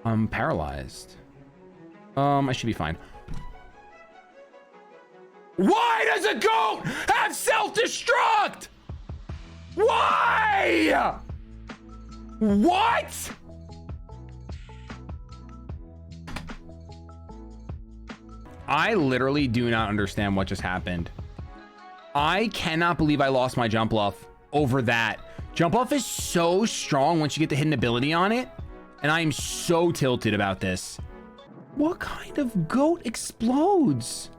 I'm paralyzed. I should be fine. Why does a goat have self-destruct? Why? What? I literally do not understand what just happened. I cannot believe I lost my jump off over that. Jump off is so strong once you get the hidden ability on it, and I am so tilted about this. What kind of goat explodes?